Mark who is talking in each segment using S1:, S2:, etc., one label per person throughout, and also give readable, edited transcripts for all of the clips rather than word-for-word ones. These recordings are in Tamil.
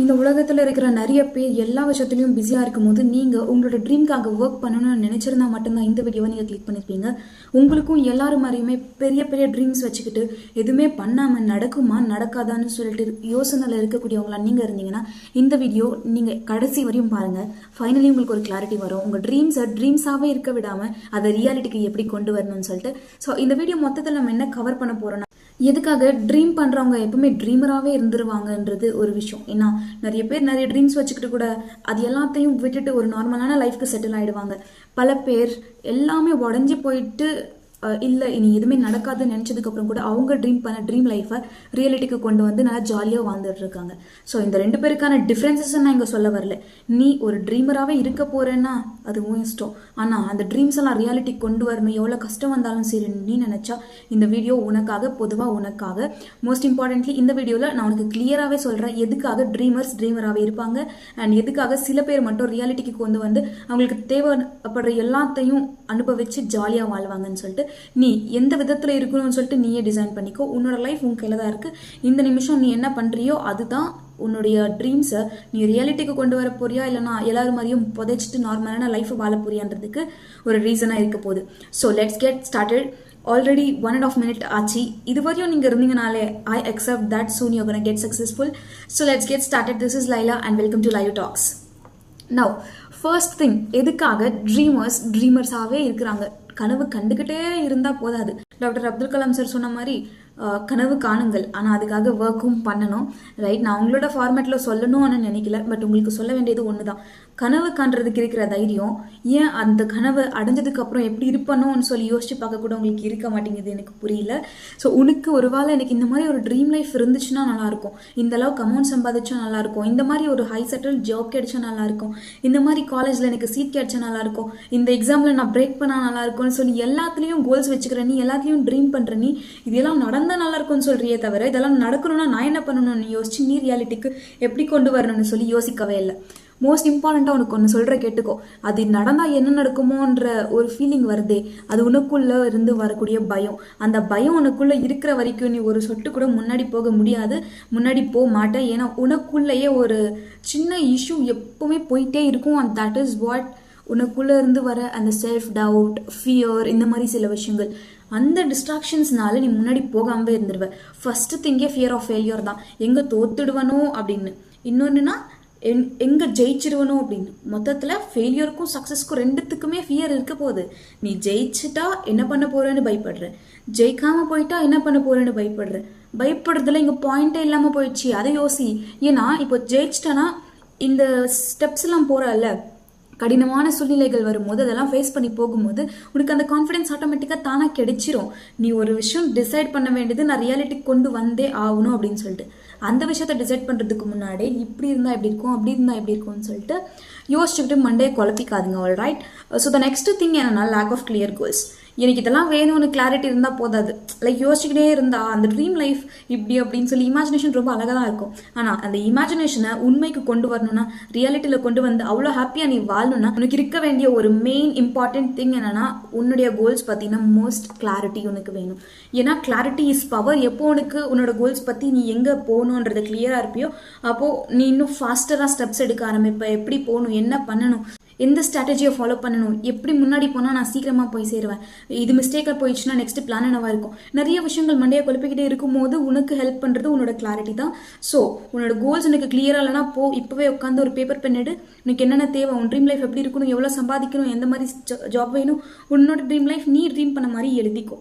S1: இந்த உலகத்தில் இருக்கிற நிறைய பேர் எல்லா விஷயத்துலையும் பிஸியாக இருக்கும்போது நீங்கள் உங்களோட ட்ரீம்க்காக ஒர்க் பண்ணணும்னு நினச்சிருந்தா மட்டும்தான் இந்த வீடியோவை நீங்கள் கிளிக் பண்ணியிருப்பீங்க. உங்களுக்கும் எல்லாரும் மாதிரியுமே பெரிய பெரிய ட்ரீம்ஸ் வச்சுக்கிட்டு எதுவுமே பண்ணாமல் நடக்குமா நடக்காதான்னு சொல்லிட்டு யோசனையில் இருக்கக்கூடியவங்களா நீங்கள் இருந்தீங்கன்னா இந்த வீடியோ நீங்கள் கடைசி வரையும் பாருங்கள். ஃபைனலி உங்களுக்கு ஒரு கிளாரிட்டி வரும். உங்கள் ட்ரீம்ஸை ட்ரீம்ஸாகவே இருக்க விடாமல் அதை ரியாலிட்டிக்கு எப்படி கொண்டு வரணும்னு சொல்லிட்டு. ஸோ இந்த வீடியோ மொத்தத்தில் நம்ம என்ன கவர் பண்ண போகிறோம்னா, எதுக்காக ட்ரீம் பண்ணுறவங்க எப்பவுமே ட்ரீமராகவே இருந்துருவாங்கன்றது ஒரு விஷயம். ஏன்னா நிறைய பேர் நிறைய ட்ரீம்ஸ் வச்சுக்கிட்டு கூட அது எல்லாத்தையும் விட்டுட்டு ஒரு நார்மலான லைஃப்க்கு செட்டில் ஆகிடுவாங்க. பல பேர் எல்லாமே உடஞ்சி போயிட்டு இல்லை இனி எதுவுமே நடக்காதுன்னு நினச்சதுக்கப்புறம் கூட அவங்க ட்ரீம் பண்ண ட்ரீம் லைஃப்பை ரியாலிட்டிக்கு கொண்டு வந்து நல்லா ஜாலியாக வாழ்ந்துட்டு இருக்காங்க. ஸோ இந்த ரெண்டு பேருக்கான டிஃப்ரென்சஸ் நான் இங்கே சொல்ல வரல. நீ ஒரு ட்ரீமராகவே இருக்க போகிறேன்னா அது உன் இஷ்டம். ஆனால் அந்த ட்ரீம்ஸ் எல்லாம் ரியாலிட்டிக்கு கொண்டு வரணும், எவ்வளோ கஷ்டம் வந்தாலும் சரி நீ நினச்சா இந்த வீடியோ உனக்காக, பொதுவாக உனக்காக. மோஸ்ட் இம்பார்ட்டன்ட்லி இந்த வீடியோவில் நான் உனக்கு கிளியராகவே சொல்கிறேன் எதுக்காக ட்ரீமர்ஸ் ட்ரீமராகவே இருப்பாங்க அண்ட் எதுக்காக சில பேர் மட்டும் ரியாலிட்டிக்கு கொண்டு வந்து அவங்களுக்கு தேவைப்படுற எல்லாத்தையும் அனுபவிச்சு ஜாலியாக வாழ்வாங்கன்னு சொல்லிட்டு. நீ எந்த விதத்தில் இருக்கணும்னு சொல்லிட்டு நீயே டிசைன் பண்ணிக்கோ. உன்னோட லைஃப் உன் கையில் தான் இருக்குது. இந்த நிமிஷம் நீ என்ன பண்ணுறியோ அதுதான் உன்னுடைய ட்ரீம்ஸை நீ ரியாலிட்டிக்கு கொண்டு வர போறியா, இல்லைனா எல்லாரும் மாதிரியும் புதைச்சிட்டு நார்மலான லைஃப்பை வாழ போறியான்றதுக்கு ஒரு ரீசனாக இருக்க போகுது. So let's get started. Already 1.5 minute ஆச்சு. இதுவரையும் நீங்கள் இருந்தீங்கனாலே I accept that soon you gonna get successful. So let's get started. This is Laila and welcome to live talks. Now first thing, எதுக்காக ட்ரீமர்ஸாகவே இருக்கிறாங்க? கனவு கண்டுக்கிட்டே இருந்தால் போதாது. டாக்டர் அப்துல் கலாம் சார் சொன்ன மாதிரி கனவு காணுங்கள், ஆனால் அதுக்காக ஒர்க்கும் பண்ணணும். ரைட், நான் உங்களோட ஃபார்மேட்டில் சொல்லணும்னு நினைக்கல, பட் உங்களுக்கு சொல்ல வேண்டியது ஒன்று தான். கனவு காண்றதுக்கு இருக்கிற தைரியம் ஏன் அந்த கனவு அடைஞ்சதுக்கு அப்புறம் எப்படி இருப்பணும்னு சொல்லி யோசிச்சு பார்க்க கூட உங்களுக்கு இருக்க மாட்டேங்குது, எனக்கு புரியல. ஸோ உனக்கு ஒரு வேளை எனக்கு இந்த மாதிரி ஒரு ட்ரீம் லைஃப் இருந்துச்சுன்னா நல்லாயிருக்கும், இந்த அளவுக்கு அமௌண்ட் சம்பாதிச்சா நல்லாயிருக்கும், இந்த மாதிரி ஒரு ஹை செட்டில் ஜாப் கிடைச்சா நல்லாயிருக்கும், இந்த மாதிரி காலேஜில் எனக்கு சீட் கிடைச்சா நல்லாயிருக்கும், இந்த எக்ஸாமில் நான் பிரேக் பண்ணால் நல்லாயிருக்கும்னு சொல்லி எல்லாத்துலேயும் கோல்ஸ் வச்சுக்கிற நீ, எல்லாத்துலேயும் ட்ரீம் பண்ணுற நீ, இதெல்லாம் நடந்தால் நல்லா இருக்கும்னு சொல்றியே தவிர இதெல்லாம் நடக்கணும்னா நான் என்ன பண்ணணும்னு யோசிச்சு நீ ரியாலிட்டிக்கு எப்படி கொண்டு வரணும்னு சொல்லி யோசிக்கவே இல்லை. மோஸ்ட் இம்பார்ட்டண்ட்டாக உனக்கு ஒன்று சொல்கிற கேட்டுக்கோ. அது நடந்தால் என்ன நடக்குமோன்ற ஒரு ஃபீலிங் வருதே, அது உனக்குள்ளே இருந்து வரக்கூடிய பயம். அந்த பயம் உனக்குள்ளே இருக்கிற வரைக்கும் நீ ஒரு சொட்டு கூட முன்னாடி போக முடியாது, முன்னாடி போக மாட்டேன். ஏன்னா உனக்குள்ளேயே ஒரு சின்ன இஷ்யூ எப்பவுமே போயிட்டே இருக்கும். அண்ட் தட் இஸ் வாட் உனக்குள்ளே இருந்து வர அந்த செல்ஃப் டவுட், ஃபியர், இந்த மாதிரி சில விஷயங்கள். அந்த டிஸ்ட்ராக்ஷன்ஸ்னால நீ முன்னாடி போகாமவே இருந்துருவேன். ஃபர்ஸ்ட் திங்கே ஃபியர் ஆஃப் ஃபெயிலியர் தான். எங்கே தோத்துடுவனோ அப்படின்னு, இன்னொன்றுனா எங்கே ஜெயிச்சிருவனோ அப்படின்னு. மொத்தத்தில் ஃபெயிலியருக்கும் சக்ஸஸ்க்கும் ரெண்டுத்துக்குமே ஃபியர் இருக்க போகுது. நீ ஜெயிச்சுட்டா என்ன பண்ண போறேன்னு பயப்படுற, ஜெயிக்காம போயிட்டா என்ன பண்ண போறேன்னு பயப்படுற. பயப்படுறதுல இங்கே பாயிண்டே இல்லாமல் போயிடுச்சு, அதை யோசி. ஏன்னா இப்போ ஜெயிச்சிட்டனா இந்த ஸ்டெப்ஸ் எல்லாம் போறல்ல, கடினமான சூழ்நிலைகள் வரும்போது அதெல்லாம் ஃபேஸ் பண்ணி போகும்போது உனக்கு அந்த கான்ஃபிடன்ஸ் ஆட்டோமேட்டிக்காக தானாக கிடைச்சிரும். நீ ஒரு விஷயம் டிசைட் பண்ண வேண்டியது நான் ரியாலிட்டிக்கு கொண்டு வந்தே ஆகணும் அப்படின்னு சொல்லிட்டு. அந்த விஷயத்த டிசைட் பண்ணுறதுக்கு முன்னாடி இப்படி இருந்தால் எப்படி இருக்கும், அப்படி இருந்தால் எப்படி இருக்கும்னு சொல்லிட்டு யோசிச்சுக்கிட்டு மண்டே குழப்பிக்காதுங்க. All right. So the next thing என்னன்னா லேக் ஆஃப் கிளியர் கோல்ஸ். எனக்கு இதெல்லாம் வேணும்னு கிளாரிட்டி இருந்தால் போதாது. லைக் யோசிச்சுக்கிட்டே இருந்தா அந்த ட்ரீம் லைஃப் இப்படி அப்படின்னு சொல்லி இமேஜினேஷன் ரொம்ப அழகாக தான் இருக்கும். ஆனால் அந்த இமேஜினேஷனை உண்மைக்கு கொண்டு வரணும்னா, ரியாலிட்டியில் கொண்டு வந்து அவ்வளோ ஹாப்பியாக நீ வாழணும்னா உனக்கு இருக்க வேண்டிய ஒரு மெயின் இம்பார்ட்டன்ட் திங் என்னன்னா உன்னுடைய கோல்ஸ் பார்த்தீங்கன்னா மோஸ்ட் கிளாரிட்டி உனக்கு வேணும். ஏன்னா கிளாரிட்டி இஸ் பவர். எப்போ உனக்கு உன்னோட கோல்ஸ் பற்றி நீ எங்கே போகணுன்றது கிளியராக இருப்பியோ அப்போது நீ இன்னும் ஃபாஸ்டராக ஸ்டெப்ஸ் எடுக்க ஆரம்பிப்ப. எப்படி போகணும், என்ன பண்ணணும், எந்த ஸ்ட்ராட்டஜியை ஃபாலோ பண்ணணும், எப்படி முன்னாடி போனால் நான் சீக்கிரமாக போய் சேருவேன், இது மிஸ்டேக்காக போயிடுச்சுன்னா நெக்ஸ்ட் பிளான் என்னவா இருக்கும், நிறைய விஷயங்கள் மண்டையை குழப்பிக்கிட்டே இருக்கும்போது உனக்கு ஹெல்ப் பண்ணுறது உன்னோட கிளாரிட்டி தான். ஸோ உன்னோட கோல்ஸ் உனக்கு கிளியராக இல்லைனா இப்போவே உட்காந்து ஒரு பேப்பர் பென் எடு. உனக்கு என்னென்ன தேவை, உன் ட்ரீம் லைஃப் எப்படி இருக்கணும், எவ்வளோ சம்பாதிக்கணும், எந்த மாதிரி ஜாப் வேணும், உன்னோட ட்ரீம் லைஃப் நீ ட்ரீம் பண்ண மாதிரி எழுதிக்கோ.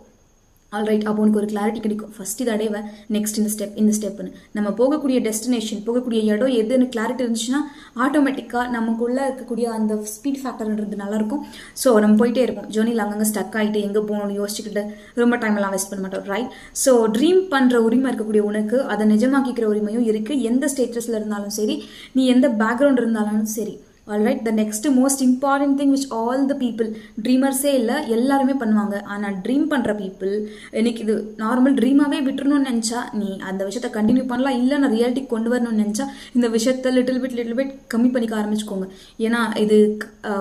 S1: ஆல்ரைட், அப்போ உனக்கு ஒரு கிளாரிட்டி கிடைக்கும். ஃபர்ஸ்ட் இது அடைவேன், நெக்ஸ்ட் இந்த ஸ்டெப்னு நம்ம போகக்கூடிய டெஸ்டினேஷன், போகக்கூடிய இடம் எதுன்னு கிளாரிட்டி இருந்துச்சுன்னா ஆட்டோமேட்டிக்காக நமக்குள்ளே இருக்கக்கூடிய அந்த ஸ்பீட் ஃபேக்டர்ன்றது நல்லாயிருக்கும். ஸோ நம்ம போயிட்டே இருப்போம். ஜேர்னியில் அங்கங்கே ஸ்டக் ஆகிட்டு எங்கே போகணும்னு யோசிச்சுக்கிட்டு ரொம்ப டைம் எல்லாம் வேஸ்ட் பண்ண மாட்டோம். ரைட். ஸோ ட்ரீம் பண்ணுற உரிமை இருக்கக்கூடிய உனக்கு அதை நிஜமாக்கிக்கிற உரிமையும் இருக்குது. எந்த ஸ்டேட்டஸில் இருந்தாலும் சரி, நீ எந்த பேக்ரவுண்ட் இருந்தாலும் சரி. Alright, the next most important thing which all the people, ட்ரீமர்ஸே இல்லை எல்லாருமே பண்ணுவாங்க. ஆனால் ட்ரீம் பண்ணுற பீப்புள் எனக்கு இது நார்மல் ட்ரீமாகவே விட்டுறணும்னு நினச்சா நீ அந்த விஷயத்தை கண்டினியூ பண்ணலாம். இல்லை நான் ரியாலிட்டிக்கு கொண்டு வரணும்னு நினச்சா இந்த விஷயத்தை லிட்டில் பிட் கம்மி பண்ணிக்க ஆரம்பிச்சுக்கோங்க. ஏன்னா இது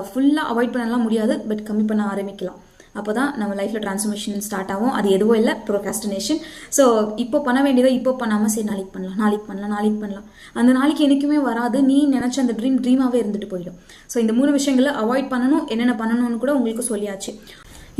S1: ஃபுல்லாக அவாய்ட் பண்ணலாம் முடியாது, பட் கம்மி பண்ண ஆரம்பிக்கலாம். அப்போ தான் நம்ம லைஃப்பில் ட்ரான்ஸ்ஃபர்மேஷன் ஸ்டார்ட் ஆகும். அது எதுவும் இல்லை, ப்ரோகாஸ்டினேஷன். ஸோ இப்போ பண்ண வேண்டியதை இப்போ பண்ணாமல் சரி நாளைக்கு பண்ணலாம். அந்த நாளைக்கு எனக்குமே வராது. நீ நினச்ச அந்த ட்ரீமாகவே இருந்துட்டு போயிடும். ஸோ இந்த 3 விஷயங்களை அவாய்ட் பண்ணணும். என்னென்ன பண்ணணும்னு கூட உங்களுக்கு சொல்லியாச்சு.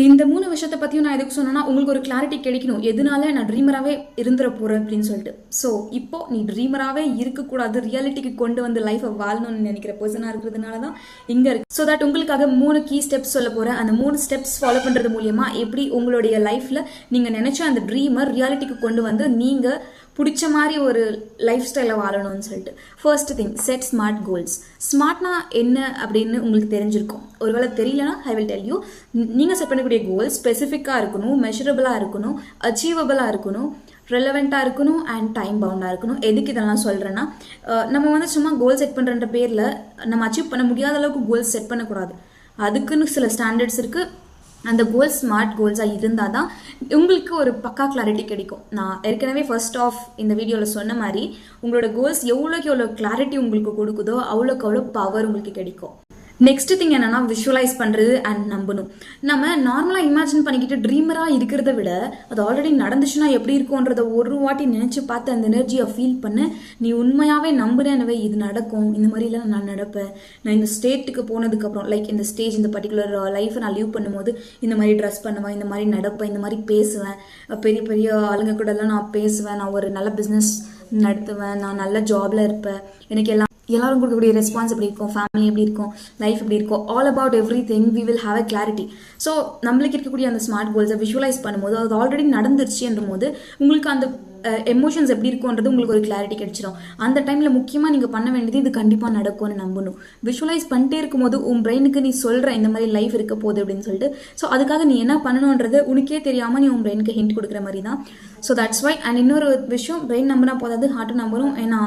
S1: இந்த 3 விஷயத்தை பற்றியும் நான் எதுக்கு சொன்னேன்னா, உங்களுக்கு ஒரு கிளாரிட்டி கிடைக்கணும், எதனால நான் ட்ரீமராகவே இருந்துட போகிறேன் அப்படின்னு சொல்லிட்டு. ஸோ இப்போ நீ ட்ரீமராகவே இருக்கக்கூடாது, ரியாலிட்டிக்கு கொண்டு வந்து லைஃப்பை வாழணும்னு நினைக்கிற பர்சனாக இருக்கிறதுனால தான் இங்கே இருக்கு. ஸோ தட் உங்களுக்காக 3 கீ ஸ்டெப்ஸ் சொல்ல போகிறேன். அந்த 3 ஸ்டெப்ஸ் ஃபாலோ பண்ணுறது மூலியமா எப்படி உங்களுடைய லைஃப்பில் நீங்கள் நினச்ச அந்த ட்ரீமை ரியாலிட்டிக்கு கொண்டு வந்து நீங்கள் பிடிச்ச மாதிரி ஒரு லைஃப் ஸ்டைலை வாழணும்னு சொல்லிட்டு. First thing, set smart goals. ஸ்மார்ட்னா என்ன அப்படின்னு உங்களுக்கு தெரிஞ்சிருக்கும். ஒருவேளை தெரியலனா ஐ வில் டெல் யூ. நீங்கள் செட் பண்ணக்கூடிய கோல்ஸ் ஸ்பெசிஃபிக்காக இருக்கணும், மெஷரபிளாக இருக்கணும், அச்சீவபிளாக இருக்கணும், ரெலவெண்ட்டாக இருக்கணும் அண்ட் டைம் பவுண்டாக இருக்கணும். எதுக்கு இதெல்லாம் சொல்கிறேன்னா, நம்ம வந்து சும்மா கோல் செட் பண்ணுற பேரில் நம்ம அச்சீவ் பண்ண முடியாத அளவுக்கு கோல்ஸ் செட் பண்ணக்கூடாது. அதுக்குன்னு சில ஸ்டாண்டர்ட்ஸ் இருக்குது. அந்த கோல்ஸ் ஸ்மார்ட் கோல்ஸாக இருந்தால் தான் உங்களுக்கு ஒரு பக்கா கிளாரிட்டி கிடைக்கும். நான் ஏற்கனவே ஃபர்ஸ்ட் ஆஃப் இந்த வீடியோவில் சொன்ன மாதிரி உங்களோட கோல்ஸ் எவ்வளோக்கு எவ்வளோ கிளாரிட்டி உங்களுக்கு கொடுக்குதோ அவ்வளோக்கு அவ்வளோ பவர் உங்களுக்கு கிடைக்கும். நெக்ஸ்ட் திங் என்னன்னா, விஷுவலைஸ் பண்ணுறது அண்ட் நம்பணும். நம்ம நார்மலாக இமேஜின் பண்ணிக்கிட்டு ட்ரீமராக இருக்கிறத விட அது ஆல்ரெடி நடந்துச்சுன்னா எப்படி இருக்கும்ன்றத ஒரு வாட்டி நினச்சி பார்த்து அந்த எனர்ஜியை ஃபீல் பண்ண, நீ உண்மையாகவே நம்புறேனவே இது நடக்கும், இந்த மாதிரிலாம் நான் நடப்பேன், நான் இந்த ஸ்டேட்டுக்கு போனதுக்கப்புறம் லைக் இந்த ஸ்டேஜ் இந்த பர்டிகுலர் லைஃப்பை நான் லீவ் பண்ணும்போது இந்த மாதிரி ட்ரெஸ் பண்ணுவேன், இந்த மாதிரி நடப்பேன், இந்த மாதிரி பேசுவேன், பெரிய பெரிய ஆளுங்க கூடலாம் நான் பேசுவேன், நான் ஒரு நல்ல பிஸ்னஸ் நடத்துவேன், நான் நல்ல ஜாப்ல இருப்பேன், எனக்கு எல்லாரும் கொடுக்கக்கூடிய ரெஸ்பான்ஸ் எப்படி இருக்கும், ஃபேமிலி எப்படி இருக்கும், லைஃப் எப்படி இருக்கும், all about everything we will have a clarity. So நம்மளுக்கு இருக்கக்கூடிய அந்த ஸ்மார்ட் கோல்ஸை விஷுவலைஸ் பண்ணும்போது அது ஆல்ரெடி நடந்துருச்சுன்ற போது உங்களுக்கு அந்த எமோஷன்ஸ் எப்படி இருக்கும்ன்றது உங்களுக்கு ஒரு கிளாரிட்டி கிடைச்சிடும். அந்த டைமில் முக்கியமாக நீங்கள் பண்ண வேண்டியது இது கண்டிப்பாக நடக்கும்னு நம்பணும். விஷுவலைஸ் பண்ணிட்டே இருக்கும்போது உன் பிரெயினுக்கு நீ சொல்கிற இந்த மாதிரி லைஃப் இருக்க போகுது அப்படின்னு சொல்லிட்டு, ஸோ அதுக்காக நீ என்ன பண்ணணுன்றது உனக்கே தெரியாமல் நீ உன் பிரெயினுக்கு ஹிண்ட் கொடுக்குற மாதிரி தான். So that's why. அண்ட் இன்னொரு விஷயம், பிரெயின் நம்பினா போதாது, ஹார்ட்டு நம்பணும். ஏன்னா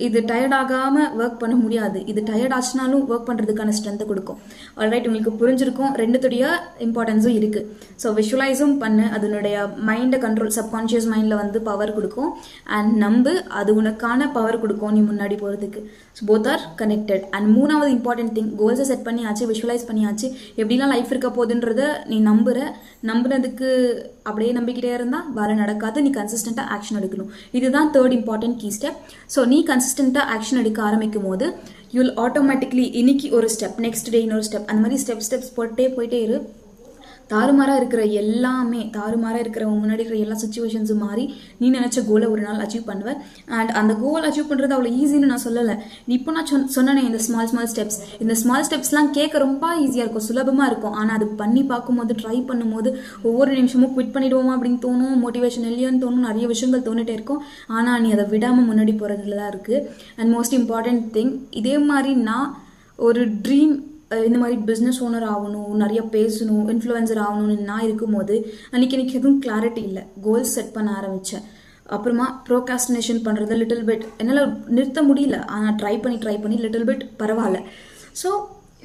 S1: இது டயர்ட் ஆகாமல் ஒர்க் பண்ண முடியாது. இது டயர்ட் ஆச்சுனாலும் ஒர்க் பண்ணுறதுக்கான ஸ்ட்ரென்த்தை கொடுக்கும். ஆல்ரைட், உங்களுக்கு புரிஞ்சிருக்கும். ரெண்டுத்துடைய இம்பார்ட்டன்ஸும் இருக்குது. ஸோ விஷுவலைஸும் பண்ணு, அதனுடைய மைண்டை கண்ட்ரோல், சப்கான்ஷியஸ் மைண்டில் வந்து பவர் கொடுக்கும். அண்ட் நம்பு, அது உனக்கான பவர் கொடுக்கும் நீ முன்னாடி போகிறதுக்கு. So both are connected. And 3வது இம்பார்ட்டன்ட் திங், கோல்ஸை செட் பண்ணியாச்சு, விஷுவலைஸ் பண்ணியாச்சு, எப்படிலாம் லைஃப் இருக்க போகுதுன்றத நீ நம்புனதுக்கு அப்படியே நம்பிக்கிட்டே இருந்தால் வேறு நடக்காது. நீ கன்சிஸ்டண்ட்டாக ஆக்ஷன் எடுக்கணும். இதுதான் 3rd important key step. So நீ கன்சிஸ்டண்ட்டாக ஆக்ஷன் எடுக்க ஆரம்பிக்கும் போது யூல் ஆட்டோமேட்டிக்லி இன்னைக்கு ஒரு ஸ்டெப், நெக்ஸ்ட் டே இன்னொரு ஸ்டெப், அந்த மாதிரி ஸ்டெப்ஸ் போயிட்டே இரு. தாறுமாறாக இருக்கிற முன்னாடி இருக்கிற எல்லா சுச்சுவேஷன்ஸும் மாறி நீ நினச்ச கோலை ஒரு நாள் அச்சீவ் பண்ணுவேன். அண்ட் அந்த கோல் அச்சீவ் பண்ணுறது அவ்வளோ ஈஸின்னு நான் சொல்லலை. இப்போ நான் சொன்னேன் இந்த ஸ்மால் ஸ்டெப்ஸ். இந்த ஸ்மால் ஸ்டெப்ஸ்லாம் கேட்க ரொம்ப ஈஸியாக இருக்கும், சுலபமாக இருக்கும். ஆனால் அது பண்ணி பார்க்கும்போது, ட்ரை பண்ணும்போது ஒவ்வொரு நிமிஷமும் குவிட் பண்ணிடுவோமா அப்படின்னு தோணும், மோட்டிவேஷன் இல்லையான்னு தோணும், நிறைய விஷயங்கள் தோணிட்டே இருக்கும். ஆனால் நீ அதை விடாமல் முன்னாடி போகிறதுல தான் இருக்குது. அண்ட் மோஸ்ட் இம்பார்ட்டன்ட் திங், இதே மாதிரி நான் ஒரு ட்ரீம், இந்த மாதிரி பிஸ்னஸ் ஓனர் ஆகணும், நிறைய பேசணும், இன்ஃப்ளூயன்சர் ஆகணும்னு நான் இருக்கும்போது அன்றைக்கி எனக்கு எதுவும் கிளாரிட்டி இல்லை. கோல்ஸ் செட் பண்ண ஆரம்பித்தேன். அப்புறமா ப்ரோகாஸ்டினேஷன் பண்ணுறது லிட்டில் பிட் என்னால் நிறுத்த முடியல. ஆனால் ட்ரை பண்ணி லிட்டில் பிட் பரவாயில்ல. ஸோ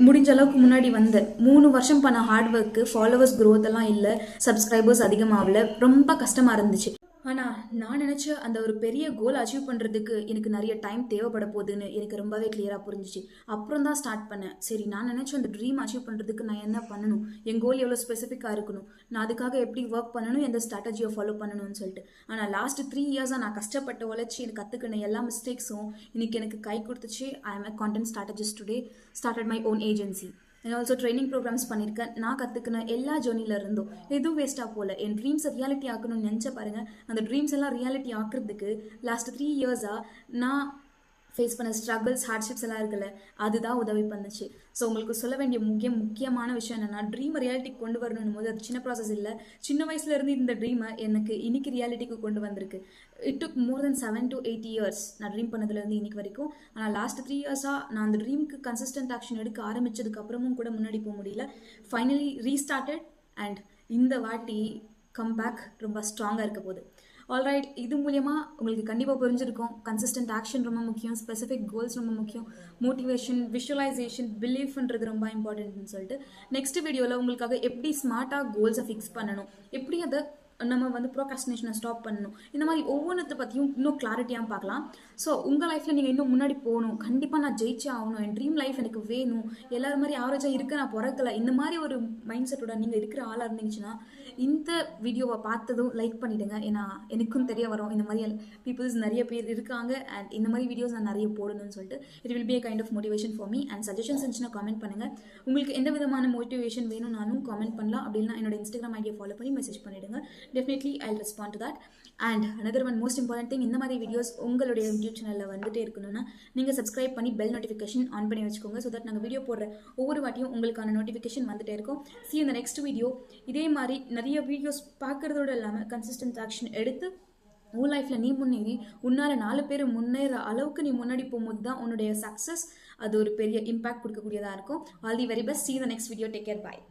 S1: முடிஞ்ச அளவுக்கு முன்னாடி வந்த 3 வருஷம் பண்ண ஹார்ட் ஒர்க்கு, ஃபாலோவர்ஸ் க்ரோத் எல்லாம் இல்லை, சப்ஸ்கிரைபர்ஸ் அதிகமாகல, ரொம்ப கஷ்டமாக இருந்துச்சு. ஆனால் நான் நினச்ச அந்த ஒரு பெரிய கோல் அச்சீவ் பண்ணுறதுக்கு எனக்கு நிறைய டைம் தேவைப்பட போகுதுன்னு எனக்கு ரொம்பவே கிளியராக புரிஞ்சிச்சு. அப்புறம் தான் ஸ்டார்ட் பண்ணேன். சரி, நான் நினச்ச அந்த ட்ரீம் அச்சீவ் பண்ணுறதுக்கு நான் என்ன பண்ணணும், என் கோல் எவ்வளோ ஸ்பெசிஃபிக்காக இருக்கணும், நான் அதுக்காக எப்படி ஒர்க் பண்ணணும், எந்த ஸ்ட்ராட்டஜியை ஃபாலோ பண்ணணும்னு சொல்லிட்டு. ஆனால் லாஸ்ட் 3 இயர்ஸாக நான் கஷ்டப்பட்டு உழைச்சி எனக்கு கற்றுக்கின எல்லா மிஸ்டேக்ஸும் இன்னைக்கு எனக்கு கை கொடுத்துச்சு. I am a content strategist today, started my own agency. And also training programs பண்ணியிருக்கேன். நான் கற்றுக்கின எல்லா ஜேர்னியில் இருந்தும் எதுவும் வேஸ்ட்டாக போகல. என் ட்ரீம்ஸை ரியாலிட்டி ஆக்கணும்னு நினச்ச பாருங்கள். அந்த ட்ரீம்ஸ் எல்லாம் ரியாலிட்டி ஆக்குறதுக்கு லாஸ்ட் 3 இயர்ஸாக நான் ஃபேஸ் பண்ண ஸ்ட்ரகிள்ஸ், ஹார்ட்ஷிப்ஸ் எல்லாம் இருக்குல்ல, அதுதான் உதவி பண்ணுச்சு. ஸோ உங்களுக்கு சொல்ல வேண்டிய முக்கியமான விஷயம் என்னென்னா, ட்ரீமை ரியாலிட்டிக்கு கொண்டு வரணும் போது அது சின்ன ப்ராசஸ் இல்லை. சின்ன வயசுலேருந்து இந்த ட்ரீமை எனக்கு இன்னைக்கு ரியாலிட்டிக்கு கொண்டு வந்திருக்கு. It took more then 7 to 8 years நான் ட்ரீம் பண்ணதுலேருந்து இன்னைக்கு வரைக்கும். ஆனால் லாஸ்ட் 3 இயர்ஸாக நான் அந்த ட்ரீமுக்கு கன்சிஸ்டன்ட் ஆக்ஷன் எடுக்க ஆரம்பிச்சதுக்கு அப்புறமும் கூட முன்னாடி போக முடியல. Finally restarted. அண்ட் இந்த வாட்டி கம்பேக் ரொம்ப ஸ்ட்ராங்காக இருக்க போகுது. ஆல்ரைட், இது மூலமா உங்களுக்கு கண்டிப்பாக புரிஞ்சிருக்கும். கன்சிஸ்டன்ட் ஆக்ஷன் ரொம்ப முக்கியம், ஸ்பெசிஃபிக் கோல்ஸ் ரொம்ப முக்கியம், மோட்டிவேஷன், விஷுவலைசேஷன், பிலீஃப்ன்றது ரொம்ப இம்பார்ட்டன்ட்னு சொல்லிட்டு நெக்ஸ்ட் வீடியோவில் உங்களுக்காக எப்படி ஸ்மார்ட்டாக கோல்ஸை ஃபிக்ஸ் பண்ணணும், எப்படி அதை நம்ம வந்து ப்ரோகாஸ்டினேஷனை ஸ்டாப் பண்ணணும். இந்த மாதிரி ஒவ்வொன்றத்தை பற்றியும் இன்னும் கிளாரிட்டியாக பார்க்கலாம். ஸோ உங்கள் லைஃப்பில் நீங்கள் இன்னும் முன்னாடி போகணும், கண்டிப்பாக நான் ஜெயிச்சே ஆகணும், என் ட்ரீம் லைஃப் எனக்கு வேணும், எல்லாரும் மாதிரி ஆவரேஜாக இருக்க நான் பிறக்கல, இந்த மாதிரி ஒரு மைண்ட் செட்டோட நீங்கள் இருக்கிற ஆளாக இருந்துச்சுன்னா இந்த வீடியோவை பார்த்ததும் லைக் பண்ணிவிடுங்க. ஏன்னா எனக்கும் தெரிய வரும் இந்த மாதிரி பீப்புள்ஸ் நிறைய பேர் இருக்காங்க அண்ட் இந்த மாதிரி வீடியோஸ் நான் நிறைய போடணும்னு சொல்லிட்டு. It will be a kind of motivation for me. And suggestions இருந்துச்சுன்னா காமெண்ட் பண்ணுங்கள். உங்களுக்கு எந்த விதமான மோட்டிவேஷன் வேணும் நானும் காமெண்ட் பண்ணலாம். அப்படின்னா என்னோட இன்ஸ்டாகிராம் ஐடியை ஃபாலோ பண்ணி மெசேஜ் பண்ணிவிடுங்க. Definitely I will respond to that. And another one most important thing, இந்த மாதிரி வீடியோஸ் உங்களுடைய யூடியூப் சேனலில் வந்துட்டே இருக்கணும்னா நீங்கள் சப்ஸ்கிரைப் பண்ணி பெல் நோட்டிஃபிகேஷன் ஆன் பண்ணி வச்சுக்கோங்க. ஸோ தட் நாங்கள் வீடியோ போடுற ஒவ்வொரு வாட்டியும் உங்களுக்கான நோட்டிஃபிகேஷன் வந்துட்டே இருக்கும். See you in the next video. இதே மாதிரி நிறைய வீடியோஸ் பார்க்கறதோடு இல்லாமல் கன்சிஸ்டன்ட் ஆக்ஷன் எடுத்து உன் லைஃப்பில் நீ முன்னேறி உன்னால் 4 பேர் முன்னேற அளவுக்கு நீ முன்னாடி போகும்போது தான் உன்னுடைய சக்ஸஸ் அது ஒரு பெரிய இம்பாக்ட் கொடுக்கக்கூடியதாக இருக்கும். All the very best. See you in the next video. Take care. Bye.